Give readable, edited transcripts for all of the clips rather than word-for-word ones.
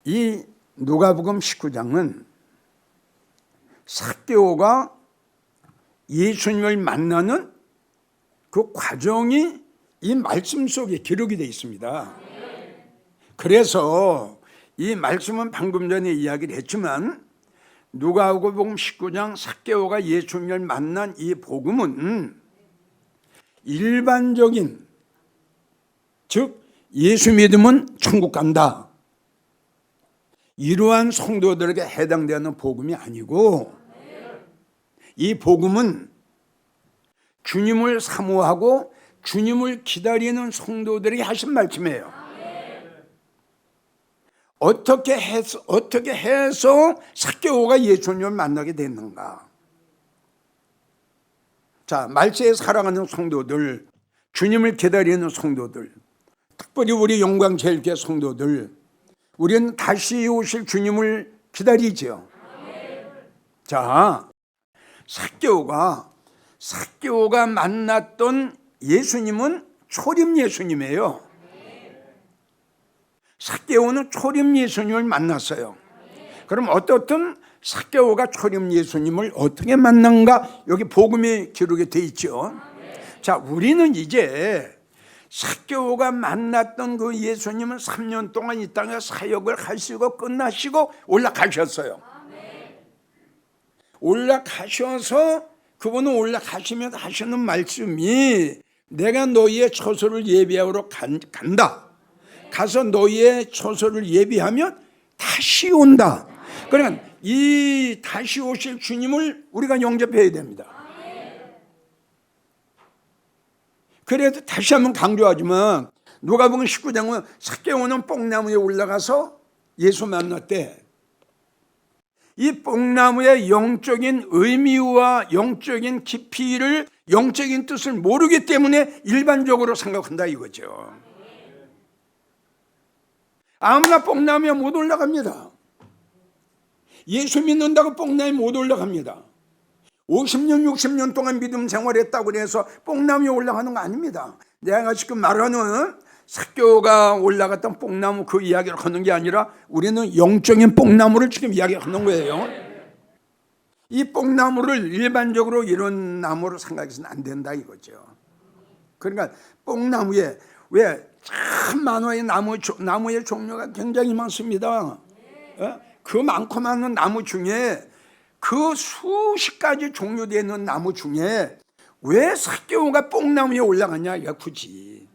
이 누가복음 19장은 삭개오가 예수님을 만나는 그 과정이 이 말씀 속에 기록이 되어 있습니다. 그래서 이 말씀은 방금 전에 이야기를 했지만 누가복음 19장 삭개오가 예수님을 만난 이 복음은 일반적인, 즉 예수 믿으면 천국 간다, 이러한 성도들에게 해당되는 복음이 아니고, 이 복음은 주님을 사모하고 주님을 기다리는 성도들에게 하신 말씀이에요. 어떻게 해서 삭개오가 예수님을 만나게 됐는가? 자, 말세에 살아가는 성도들, 주님을 기다리는 성도들, 특별히 우리 영광제일교회 성도들, 우리는 다시 오실 주님을 기다리죠. 자, 삭개오가 만났던 예수님은 초림 예수님이에요. 삭개오는 초림 예수님을 만났어요. 그럼 어떻든 삭개오가 초림 예수님을 어떻게 만난가? 여기 복음에 기록이 되어 있죠. 자, 우리는 이제 삭개오가 만났던 그 예수님은 3년 동안 이 땅에 사역을 하시고 끝나시고 올라가셨어요. 올라가셔서 그분은 올라가시면서 하시는 말씀이 내가 너희의 처소를 예비하러 간다. 가서 너희의 처소를 예비하면 다시 온다. 그러니까 이 다시 오실 주님을 우리가 영접해야 됩니다. 그래도 다시 한번 강조하지만 누가복음 19장은 삭개오는 뽕나무에 올라가서 예수 만났대. 이 뽕나무의 영적인 의미와 영적인 깊이를, 영적인 뜻을 모르기 때문에 일반적으로 생각한다 이거죠. 아무나 뽕나무에 못 올라갑니다. 예수 믿는다고 뽕나무에 못 올라갑니다. 50년 60년 동안 믿음 생활했다고 해서 뽕나무에 올라가는 거 아닙니다. 내가 지금 말하는 삭개오가 올라갔던 뽕나무 그 이야기를 하는 게 아니라 우리는 영적인 뽕나무를 지금 이야기하는 거예요. 이 뽕나무를 일반적으로 이런 나무로 생각해서는 안 된다 이거죠. 그러니까 뽕나무에 왜 참 많아요. 나무의 종류가 굉장히 많습니다. 그 많고 많은 나무 중에 그 수십 가지 종류되어 있는 나무 중에 왜 삭개오가 뽕나무에 올라갔냐 이거 굳이.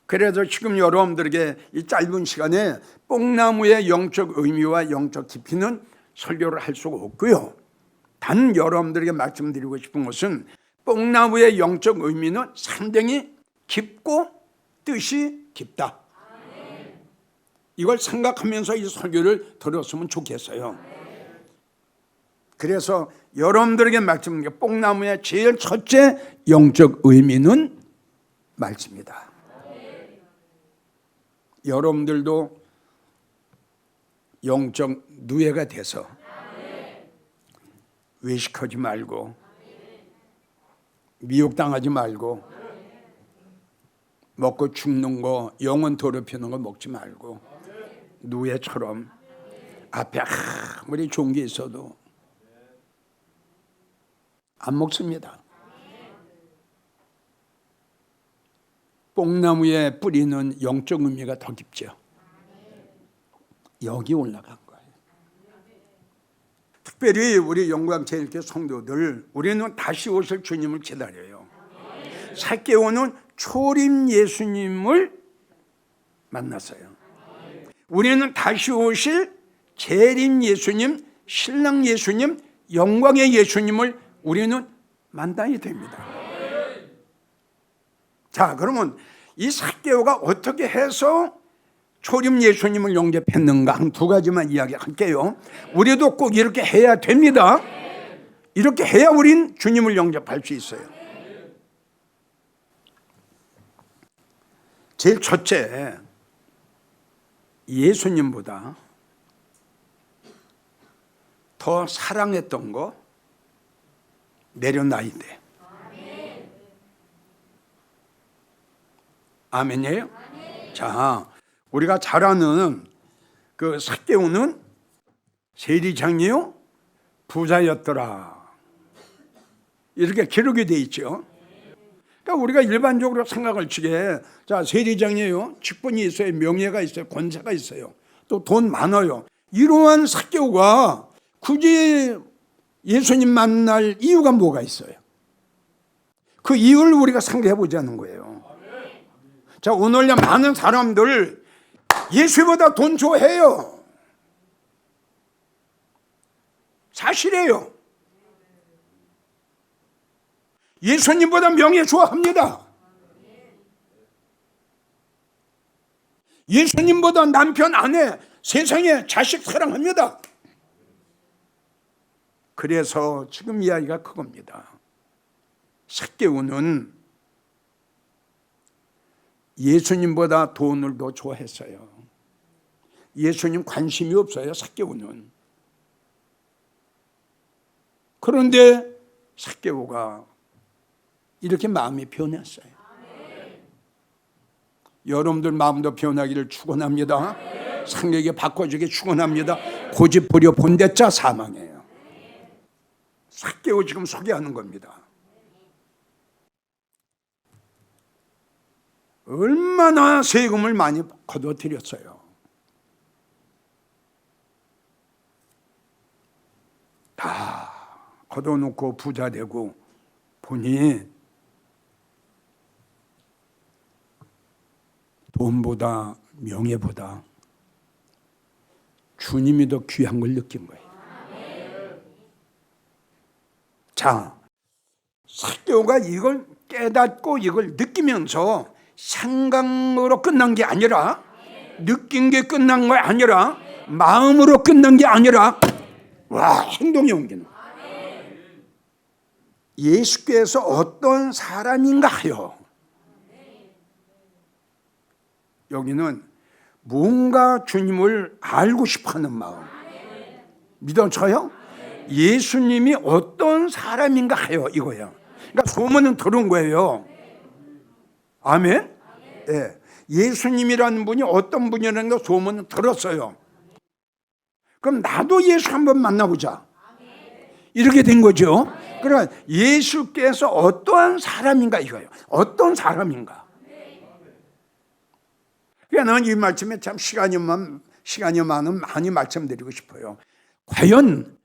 그래서 지금 여러분들에게 이 짧은 시간에 뽕나무의 영적 의미와 영적 깊이는 설교를 할 수가 없고요. 단 여러분들에게 말씀드리고 싶은 것은 뽕나무의 영적 의미는 상당히 깊고 뜻이 깊다. 이걸 생각하면서 이 설교를 들었으면 좋겠어요. 그래서 여러분들에게 말씀드린 뽕나무의 제일 첫째 영적 의미는 말씀이다. 여러분들도 영적 누에가 돼서 외식하지 말고 미혹당하지 말고 먹고 죽는 거, 영혼 더럽히는 거 먹지 말고 누에처럼 앞에 아무리 좋은 게 있어도 안 먹습니다. 뽕나무에 뿌리는 영적 의미가 더 깊죠. 여기 올라간 거예요. 특별히 우리 영광제일교회 성도들, 우리는 다시 오실 주님을 기다려요. 삭개오는 초림 예수님을 만났어요. 우리는 다시 오실 재림 예수님, 신랑 예수님, 영광의 예수님을 우리는 만나야 됩니다. 자, 그러면 이 삭개오가 어떻게 해서 초림 예수님을 영접했는가 한 두 가지만 이야기할게요. 우리도 꼭 이렇게 해야 됩니다. 이렇게 해야 우린 주님을 영접할 수 있어요. 제일 첫째, 예수님보다 더 사랑했던 거 내려놔야 돼. 아멘이에요? 자, 우리가 잘 아는 그 삭개오는 세리장이요 부자였더라, 이렇게 기록이 돼 있죠. 그러니까 우리가 일반적으로 생각을 치게, 자, 세리장이에요, 직분이 있어요, 명예가 있어요, 권세가 있어요, 또 돈 많아요. 이러한 삭개오가 굳이 예수님 만날 이유가 뭐가 있어요? 그 이유를 우리가 상대해 보자는 거예요. 자, 오늘날 많은 사람들 예수보다 돈 좋아해요. 사실이에요. 예수님보다 명예 좋아합니다. 예수님보다 남편, 아내, 세상에 자식 사랑합니다. 그래서 지금 이야기가 그겁니다. 삭개오는 예수님보다 돈을 더 좋아했어요. 예수님 관심이 없어요, 삭개오는. 그런데 삭개오가 이렇게 마음이 변했어요. 여러분들 마음도 변하기를 축원합니다. 상에게 바꿔주기 축원합니다. 고집 부려 본대자 사망이에요. 삭개오 지금 소개하는 겁니다. 얼마나 세금을 많이 거둬들였어요. 다 거둬놓고 부자 되고 보니 돈보다 명예보다 주님이 더 귀한 걸 느낀 거예요. 자, 삭개오가 이걸 깨닫고 이걸 느끼면서 생각으로 끝난 게 아니라, 느낀 게 끝난 거 아니라, 마음으로 끝난 게 아니라, 와, 행동에 옮기는 거예요. 예수께서 어떤 사람인가 하여, 여기는 뭔가 주님을 알고 싶어하는 마음. 믿어져요? 예수님이 어떤 사람인가 하여, 이거예요. 그러니까 소문은 들은 거예요. 아멘? 예. 예수님이라는 분이 어떤 분이라는 거 소문은 들었어요. 그럼 나도 예수 한번 만나보자, 이렇게 된 거죠. 그러니까 예수께서 어떠한 사람인가 이거예요. 어떤 사람인가. 그러니까 나는 이 말씀에 참 시간이 많으면 많이 말씀드리고 싶어요. 과연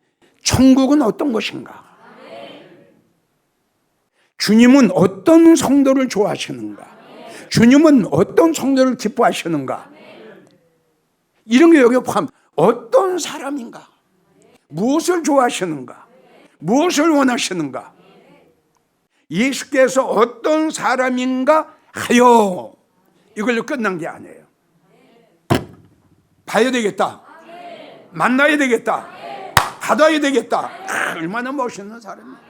천국은 어떤 것인가? 주님은 어떤 성도를 좋아하시는가? 주님은 어떤 성도를 기뻐하시는가? 이런 게 여기 포함. 어떤 사람인가? 무엇을 좋아하시는가? 무엇을 원하시는가? 예수께서 어떤 사람인가 하여, 이걸로 끝난 게 아니에요. 봐야 되겠다, 만나야 되겠다, 받아야 되겠다. 얼마나 멋있는 사람이에요.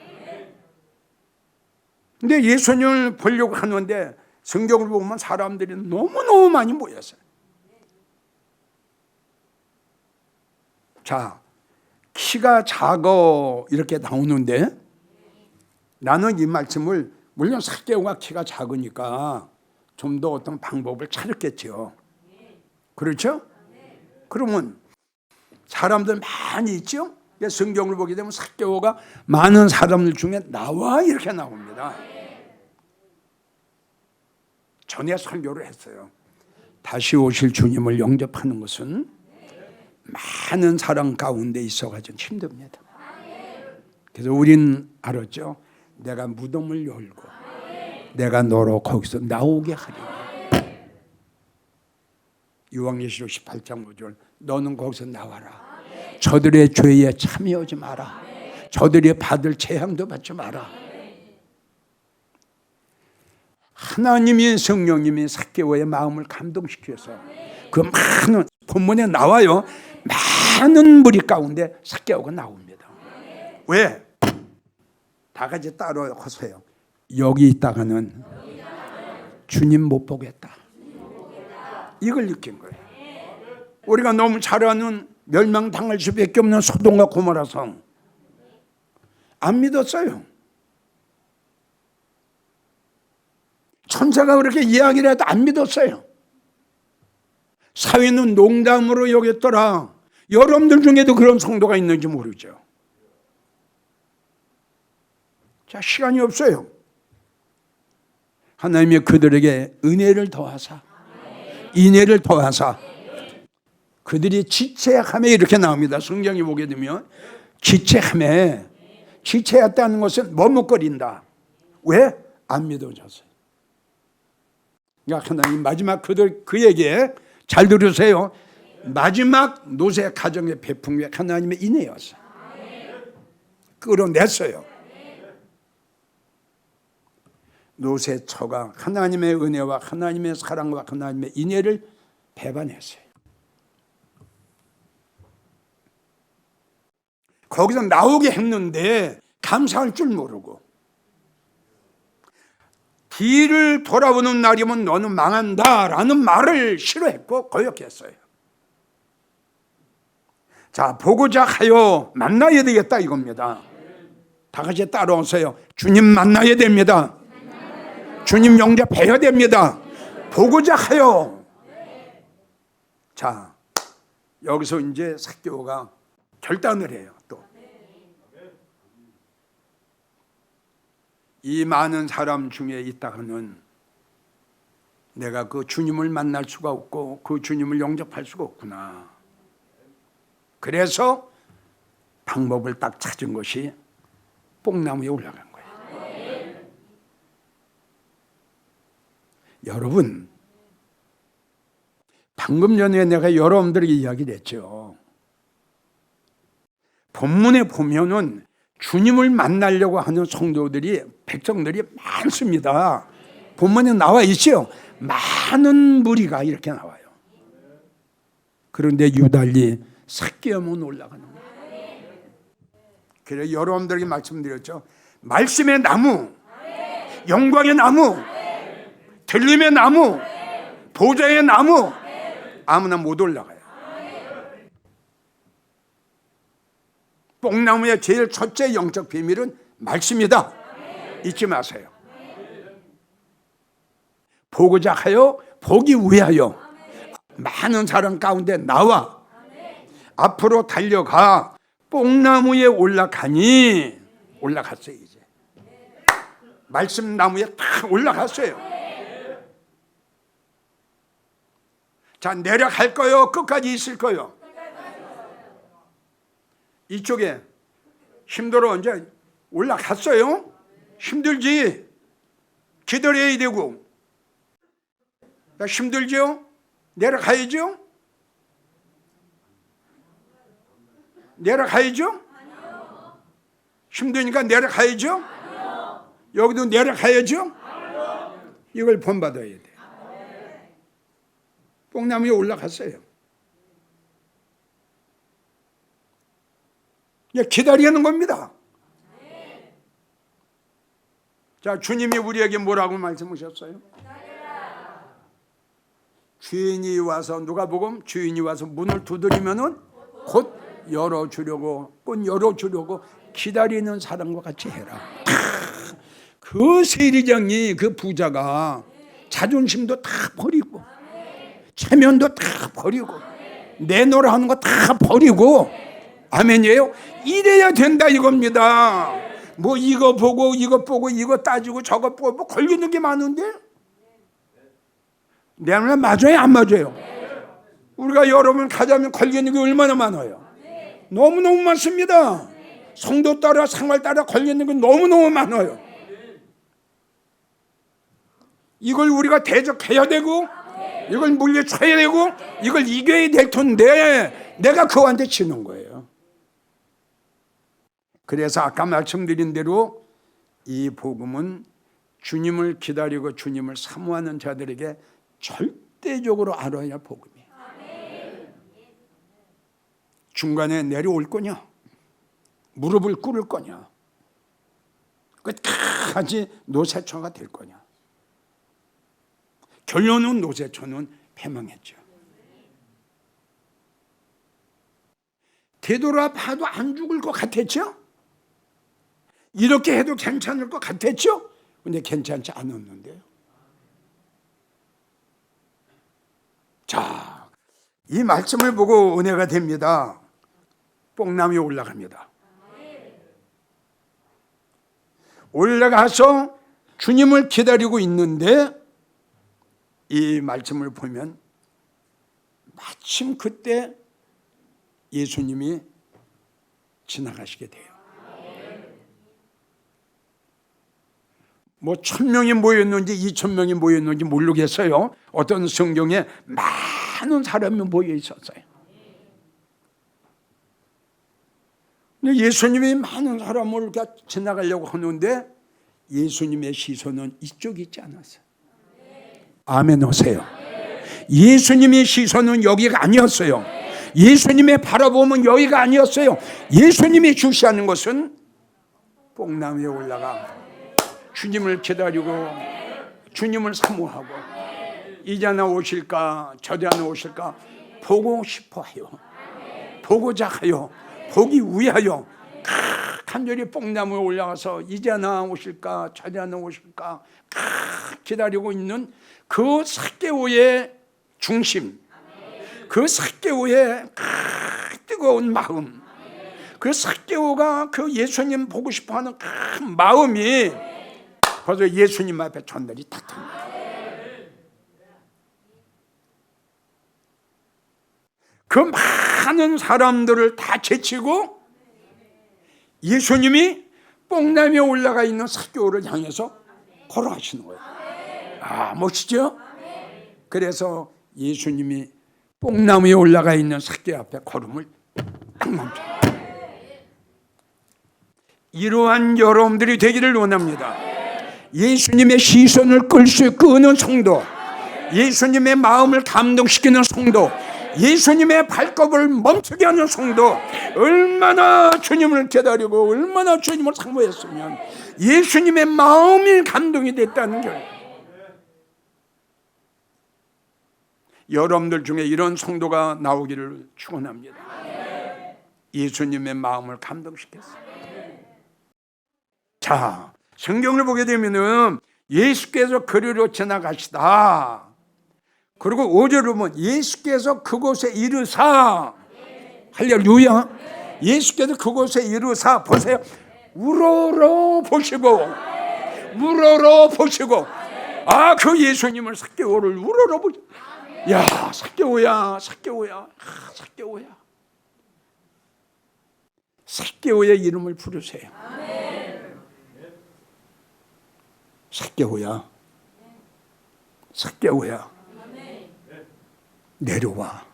근데 예수님을 보려고 하는데 성경을 보면 사람들이 너무너무 많이 모였어요. 자, 키가 작어 이렇게 나오는데, 나는 이 말씀을, 물론 삭개오가 키가 작으니까 좀 더 어떤 방법을 찾았겠죠. 그렇죠? 그러면 사람들 많이 있죠? 성경을 보게 되면 삭개오가 많은 사람들 중에 나와 이렇게 나옵니다. 전에 설교를 했어요. 다시 오실 주님을 영접하는 것은 많은 사람 가운데 있어가지고 힘듭니다. 그래서 우린 알았죠. 내가 무덤을 열고 내가 너로 거기서 나오게 하리라. 요한계시록 18장 5절, 너는 거기서 나와라. 저들의 죄에 참여하지 마라. 저들이 받을 재앙도 받지 마라. 하나님이, 성령님이 삭개오의 마음을 감동시켜서 그 많은, 본문에 나와요. 많은 무리 가운데 삭개오가 나옵니다. 왜? 다 같이 따로 하세요. 여기 있다가는 주님 못 보겠다, 이걸 느낀 거예요. 우리가 너무 잘 아는 멸망당할 수밖에 없는 소돔과 고모라 성, 안 믿었어요. 천사가 그렇게 이야기를 해도 안 믿었어요. 사회는 농담으로 여겼더라. 여러분들 중에도 그런 성도가 있는지 모르죠. 자, 시간이 없어요. 하나님이 그들에게 은혜를 더하사, 인애를 더하사, 그들이 지체함에 이렇게 나옵니다. 성경에 보게 되면 지체함에, 지체했다는 것은 머뭇거린다. 왜? 안 믿어졌어요. 그러니까 하나님 마지막 그에게 잘 들으세요. 마지막 노세 가정의 베품이 하나님의 인애였어요. 끌어냈어요. 노세처가 하나님의 은혜와 하나님의 사랑과 하나님의 인애를 배반했어요. 거기서 나오게 했는데 감사할 줄 모르고, 뒤를 돌아보는 날이면 너는 망한다 라는 말을 싫어했고 거역했어요. 자, 보고자 하여 만나야 되겠다 이겁니다. 다 같이 따라오세요. 주님 만나야 됩니다. 주님 영접해야 됩니다. 보고자 하여. 자, 여기서 이제 삭개오가 결단을 해요. 또 이 많은 사람 중에 있다가는 내가 그 주님을 만날 수가 없고 그 주님을 영접할 수가 없구나. 그래서 방법을 딱 찾은 것이 뽕나무에 올라간 거예요. 여러분, 방금 전에 내가 여러분들에게 이야기를 했죠. 본문에 보면은 주님을 만나려고 하는 성도들이, 백성들이 많습니다. 본문에 나와 있죠. 많은 무리가 이렇게 나와요. 그런데 유달리 삭개오만 올라가는 거예요. 그래서 여러분들에게 말씀드렸죠. 말씀의 나무, 영광의 나무, 들림의 나무, 보좌의 나무, 아무나 못 올라가요. 뽕나무의 제일 첫째 영적 비밀은 말씀이다. 잊지 마세요. 보고자 하여, 보기 위하여 많은 사람 가운데 나와 앞으로 달려가 뽕나무에 올라가니, 올라갔어요. 이제 말씀 나무에 딱 올라갔어요. 자, 내려갈 거요? 끝까지 있을 거요? 이쪽에 힘들어. 이제 올라갔어요. 힘들지. 기다려야 되고. 힘들죠? 내려가야죠? 내려가야죠? 힘드니까 내려가야죠? 여기도 내려가야죠? 이걸 본받아야 돼. 뽕나무에 올라갔어요. 기다리는 겁니다. 자, 주님이 우리에게 뭐라고 말씀하셨어요? 주인이 와서, 누가복음 주인이 와서 문을 두드리면은 곧 열어주려고, 곧 열어주려고 기다리는 사람과 같이 해라. 그 세리장이, 그 부자가 자존심도 다 버리고 체면도 다 버리고 내놓으라 하는 거 다 버리고, 아멘이에요? 이래야 된다 이겁니다. 뭐 이거 보고 이거 따지고 저거 보고 뭐 걸리는 게 많은데? 내 말 맞아요, 안 맞아요? 우리가 여러분 가자면 걸리는 게 얼마나 많아요? 너무너무 많습니다. 성도 따라 생활 따라 걸리는 게 너무너무 많아요. 이걸 우리가 대적해야 되고, 이걸 물리쳐야 되고, 이걸 이겨야 될 텐데 내가 그한테 지는 거예요. 그래서 아까 말씀드린 대로 이 복음은 주님을 기다리고 주님을 사모하는 자들에게 절대적으로 알아야 복음이에요. 중간에 내려올 거냐? 무릎을 꿇을 거냐? 끝까지 노세처가 될 거냐? 결론은 노세처는 패망했죠. 되돌아봐도 안 죽을 것 같았죠? 이렇게 해도 괜찮을 것 같았죠? 근데 괜찮지 않았는데요. 자, 이 말씀을 보고 은혜가 됩니다. 뽕나무에 올라갑니다. 올라가서 주님을 기다리고 있는데 이 말씀을 보면 마침 그때 예수님이 지나가시게 돼요. 뭐 1000명이 모였는지 2000명이 모였는지 모르겠어요. 어떤 성경에 많은 사람이 모여 있었어요. 근데 예수님이 많은 사람을 지나가려고 하는데 예수님의 시선은 이쪽에 있지 않았어요. 아멘 오세요. 예수님의 시선은 여기가 아니었어요. 예수님의 바라보면 여기가 아니었어요. 예수님이 주시하는 것은 뽕나무에 올라가 주님을 기다리고 주님을 사모하고 이제 하나 오실까 저리 하나 오실까 보고 싶어하여 보고자 하여 보기 위하여 간절히 뽕나무에 올라가서 이제 하나 오실까 저리 하나 오실까 기다리고 있는 그 삭개오의 중심, 그 삭개오의 뜨거운 마음, 그 삭개오가 그 예수님 보고 싶어하는 그 마음이 벌써 예수님 앞에 전달이 다 됩니다. 그 많은 사람들을 다 제치고 예수님이 뽕나무에 올라가 있는 삭개오를 향해서 걸어가시는 거예요. 아, 멋지죠? 그래서 예수님이 뽕나무에 올라가 있는 삭개오 앞에 걸음을 딱 멈춰요. 이러한 여러분들이 되기를 원합니다. 예수님의 시선을 끄는 성도, 예수님의 마음을 감동시키는 성도, 예수님의 발걸음을 멈추게 하는 성도, 얼마나 주님을 기다리고 얼마나 주님을 사모했으면 예수님의 마음이 감동이 됐다는 거예요. 여러분들 중에 이런 성도가 나오기를 축원합니다. 예수님의 마음을 감동시켰어요. 자, 성경을 보게 되면은 예수께서 그리로 지나가시다. 그리고 5절을 보면 예수께서 그곳에 이르사, 할렐루야. 예수께서 그곳에 이르사, 보세요. 우러러 보시고, 우러러 보시고, 아, 그 예수님을 삭개오를 우러러 보시고, 야, 삭개오야, 삭개오야, 삭개오야. 삭개오의 이름을 부르세요. 삭개오야, 삭개오야, 내려와.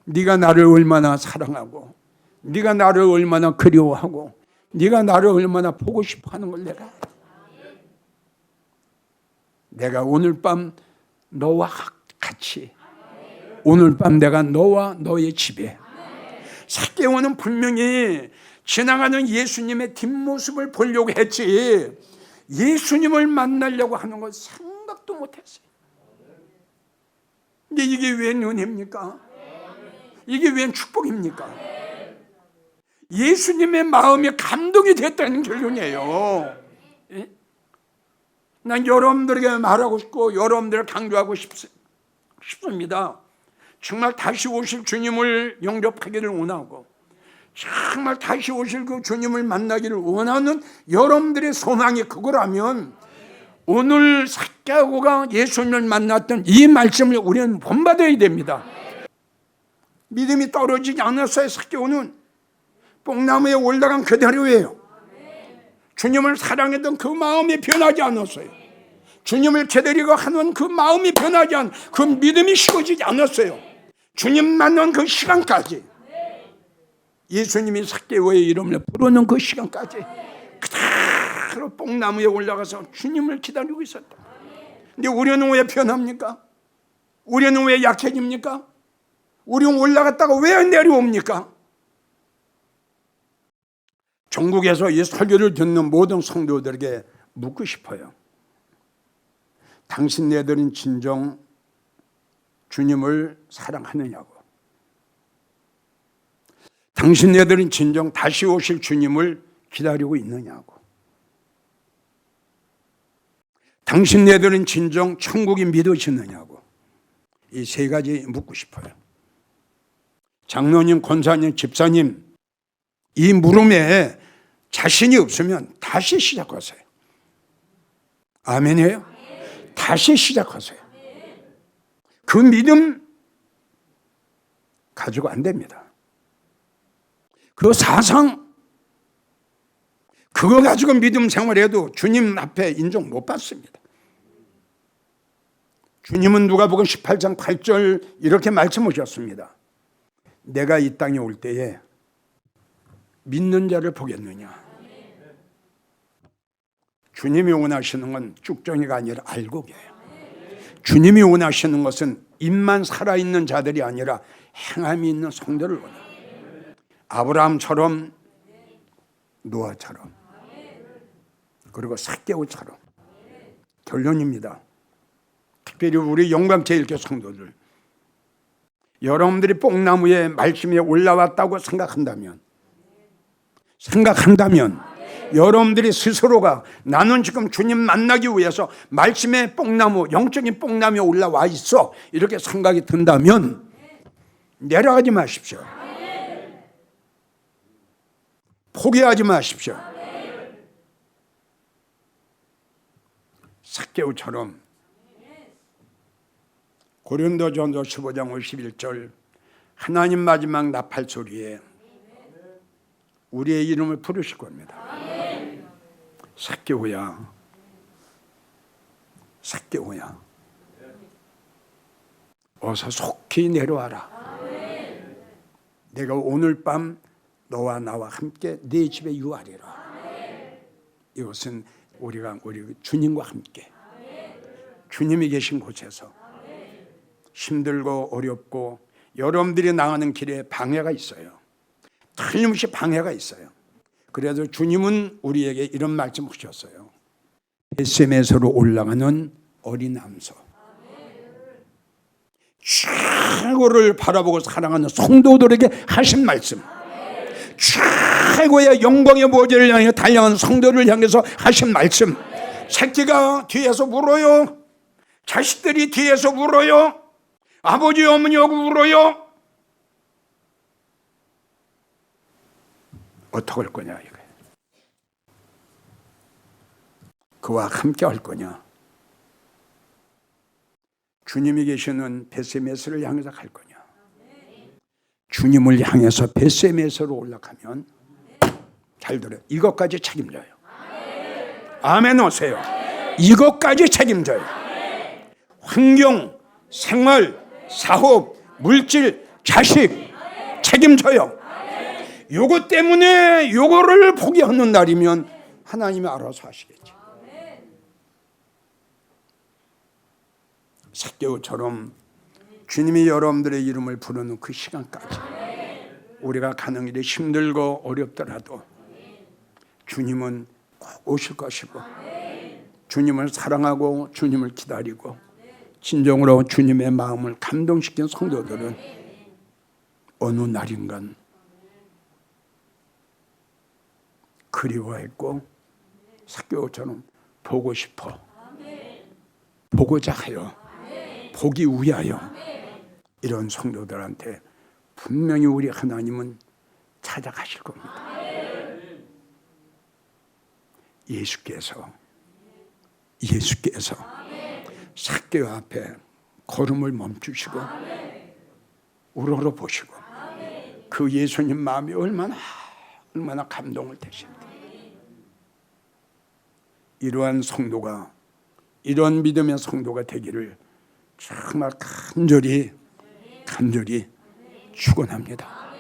네가 나를 얼마나 사랑하고, 네가 나를 얼마나 그리워하고, 네가 나를 얼마나 보고 싶어하는 걸 내가 오늘 밤 너와 같이, 오늘 밤 내가 너와 너의 집에. 삭개오는 분명히 지나가는 예수님의 뒷모습을 보려고 했지 예수님을 만나려고 하는 건 생각도 못했어요. 근데 이게 웬 은혜입니까? 이게 웬 축복입니까? 예수님의 마음이 감동이 됐다는 결론이에요. 난 여러분들에게 말하고 싶고 여러분들을 강조하고 싶습니다. 정말 다시 오실 주님을 영접하기를 원하고 정말 다시 오실 그 주님을 만나기를 원하는 여러분들의 소망이 그거라면 오늘 삭개오가 예수님을 만났던 이 말씀을 우리는 본받아야 됩니다. 믿음이 떨어지지 않았어요. 삭개오는 뽕나무에 올라간 그대로예요. 주님을 사랑했던 그 마음이 변하지 않았어요. 주님을 기다리고 하는 그 마음이 변하지 않, 그 믿음이 식어지지 않았어요. 주님 만난 그 시간까지, 예수님이 삭개오의 이름을 부르는 그 시간까지 그대로 뽕나무에 올라가서 주님을 기다리고 있었다. 근데 우리는 왜 변합니까? 우리는 왜 약해집니까? 우리는 올라갔다가 왜 내려옵니까? 전국에서 이 설교를 듣는 모든 성도들에게 묻고 싶어요. 당신네들은 진정 주님을 사랑하느냐고. 당신네들은 진정 다시 오실 주님을 기다리고 있느냐고. 당신네들은 진정 천국이 믿어지느냐고. 이 세 가지 묻고 싶어요. 장로님, 권사님, 집사님, 이 물음에 자신이 없으면 다시 시작하세요. 아멘이에요? 다시 시작하세요. 그 믿음 가지고 안 됩니다. 그 사상, 그거 가지고 믿음 생활해도 주님 앞에 인정 못 받습니다. 주님은 누가복음 18장 8절 이렇게 말씀하셨습니다. 내가 이 땅에 올 때에 믿는 자를 보겠느냐. 주님이 원하시는 건 쭉정이가 아니라 알곡이에요. 주님이 원하시는 것은 입만 살아있는 자들이 아니라 행함이 있는 성도를 원해요. 아브라함처럼, 노아처럼, 그리고 삭개오처럼. 결론입니다. 특별히 우리 영광제일교 성도들, 여러분들이 뽕나무에 말씀이 올라왔다고 생각한다면 여러분들이 스스로가 나는 지금 주님 만나기 위해서 말씀의 뽕나무, 영적인 뽕나무에 올라와 있어, 이렇게 생각이 든다면 내려가지 마십시오. 포기하지 마십시오. 삭개오처럼. 고린도전서 15장 51절, 하나님 마지막 나팔 소리에 우리의 이름을 부르실 겁니다. 삭개오야, 삭개오야, 어서 속히 내려와라. 내가 오늘 밤 너와 나와 함께 네 집에 유하리라. 이것은 우리 주님과 함께, 주님이 계신 곳에서 힘들고 어렵고 여러분들이 나가는 길에 방해가 있어요. 틀림없이 방해가 있어요. 그래도 주님은 우리에게 이런 말씀 하셨어요. 벳세메서로 올라가는 어린 암소, 최고를 바라보고 사랑하는 성도들에게 하신 말씀, 최고의 영광의 보좌를 향해 달려가는 성도를 향해서 하신 말씀. 새끼가 뒤에서 울어요. 자식들이 뒤에서 울어요. 아버지 어머니가 울어요. 어떻게 할 거냐 이거예요. 그와 함께 할 거냐, 주님이 계시는 벳세메스를 향해서 갈 거냐. 주님을 향해서 벳세메스로 올라가면, 잘 들어요, 이것까지 책임져요. 아멘 오세요. 이것까지 책임져요. 환경, 생활, 사업, 물질, 자식 책임져요. 요거 때문에 요거를 포기하는 날이면 하나님이 알아서 하시겠죠. 삭개오처럼 주님이 여러분들의 이름을 부르는 그 시간까지 우리가 가는 길이 힘들고 어렵더라도 주님은 꼭 오실 것이고, 주님을 사랑하고 주님을 기다리고 진정으로 주님의 마음을 감동시킨 성도들은 어느 날인간 그리워했고 삭개오처럼 보고 싶어, 보고자 하여, 보기 위하여 이런 성도들한테 분명히 우리 하나님은 찾아가실 겁니다. 예수께서 삭개오 앞에 걸음을 멈추시고 우러러 보시고 그 예수님 마음이 얼마나 감동을 되십니까. 이러한 성도가, 이런 믿음의 성도가 되기를 정말 간절히 축원합니다.